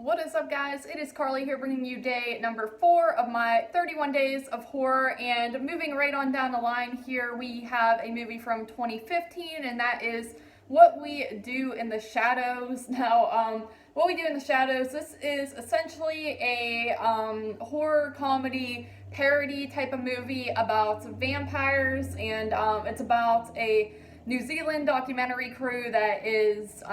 What is up, guys? It is Carly here, bringing you day number 4 of my 31 days of horror. And moving right on down the line here, we have a movie from 2015, and that is What We Do in the Shadows. Now, What We Do in the Shadows, this is essentially a horror comedy parody type of movie about vampires, and it's about a New Zealand documentary crew that is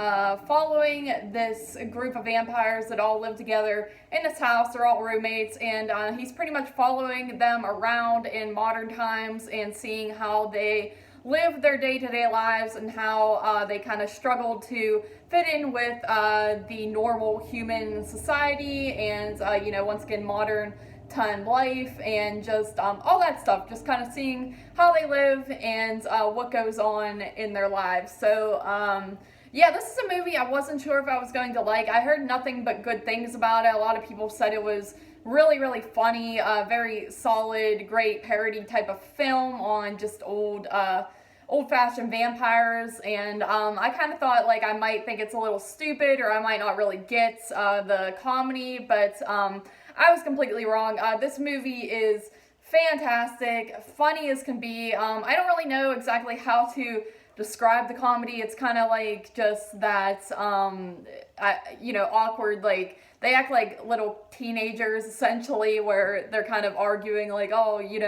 following this group of vampires that all live together in this house. They're all roommates, and he's pretty much following them around in modern times and seeing how they live their day-to-day lives and how they kind of struggle to fit in with the normal human society and, once again, modern time life and just all that stuff, just kind of seeing how they live and what goes on in their lives. So yeah, this is a movie I wasn't sure if I was going to like. I heard nothing but good things about it. A lot of people said it was really funny, very solid, great parody type of film on just old-fashioned vampires, and I kind of thought like I might think it's a little stupid or I might not really get the comedy, but I was completely wrong. This movie is fantastic, funny as can be. I don't really know exactly how to describe the comedy. It's kind of like just that, awkward, like, they act like little teenagers, essentially, where they're kind of arguing, like, oh, you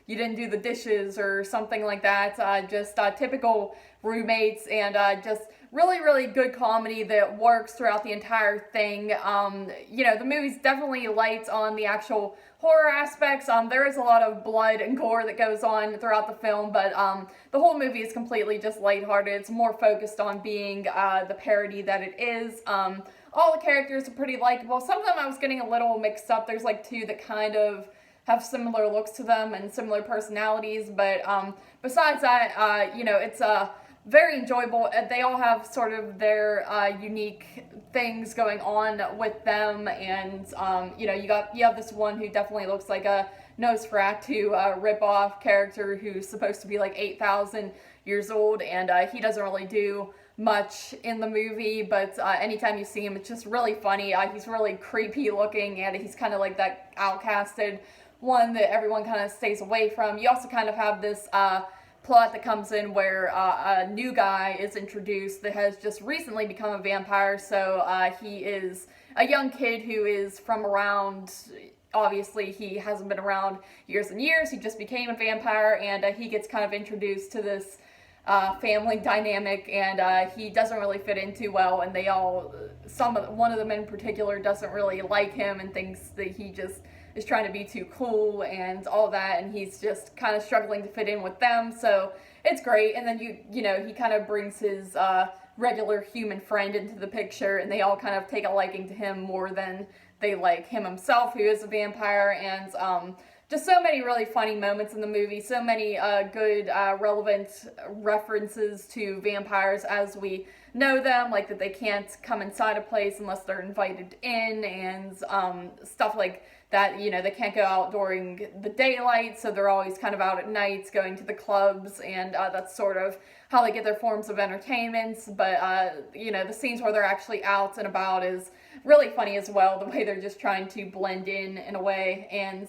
didn't do the dishes or something like that. Just typical roommates, and just really good comedy that works throughout the entire thing. The movie's definitely light on the actual horror aspects. There is a lot of blood and gore that goes on throughout the film, but the whole movie is completely just lighthearted. It's more focused on being the parody that it is. All the characters are pretty likable. Some of them I was getting a little mixed up. There's like two that kind of have similar looks to them and similar personalities, but besides that, it's very enjoyable. They all have sort of their unique things going on with them, and you have this one who definitely looks like a Nosferatu rip-off character who's supposed to be like 8,000 years old, and he doesn't really do much in the movie, but anytime you see him, it's just really funny. He's really creepy looking, and he's kind of like that outcasted one that everyone kind of stays away from. You also kind of have this plot that comes in where a new guy is introduced that has just recently become a vampire. So he is a young kid who is from around, obviously he hasn't been around years and years, he just became a vampire, and he gets kind of introduced to this family dynamic, and he doesn't really fit in too well, and one of them in particular doesn't really like him and thinks that he just is trying to be too cool and all that, and he's just kind of struggling to fit in with them. So it's great. And then he kind of brings his regular human friend into the picture, and they all kind of take a liking to him more than they like him himself, who is a vampire. And just so many really funny moments in the movie, so many good relevant references to vampires as we know them, like that they can't come inside a place unless they're invited in, and stuff like that. They can't go out during the daylight, so they're always kind of out at night going to the clubs, and that's sort of how they get their forms of entertainment. But the scenes where they're actually out and about is really funny as well, the way they're just trying to blend in a way. And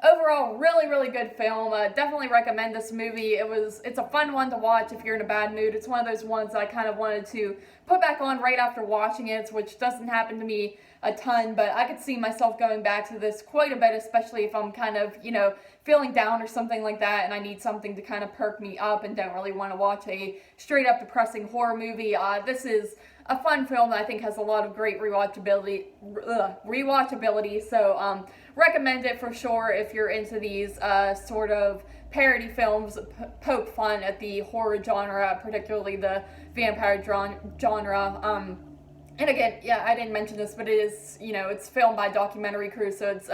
overall, really good film. Definitely recommend this movie. It's a fun one to watch if you're in a bad mood. It's one of those ones I kind of wanted to put back on right after watching it, which doesn't happen to me a ton, but I could see myself going back to this quite a bit, especially if I'm kind of, feeling down or something like that, and I need something to kind of perk me up and don't really want to watch a straight up depressing horror movie. This is a fun film that I think has a lot of great rewatchability. So recommend it for sure if you're into these sort of parody films that poke fun at the horror genre, particularly the vampire genre. And again, yeah, I didn't mention this, but it is, it's filmed by a documentary crew, so it's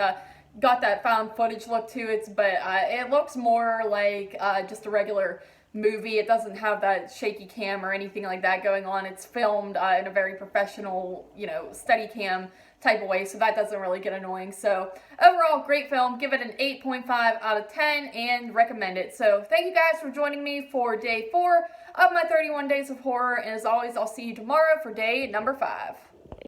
got that found footage look to it, but it looks more like just a regular movie. It doesn't have that shaky cam or anything like that going on. It's filmed in a very professional, steady cam type of way, so that doesn't really get annoying. So overall, great film. Give it an 8.5 out of 10 and recommend it. So thank you guys for joining me for day 4 of my 31 days of horror, and as always, I'll see you tomorrow for day number 5.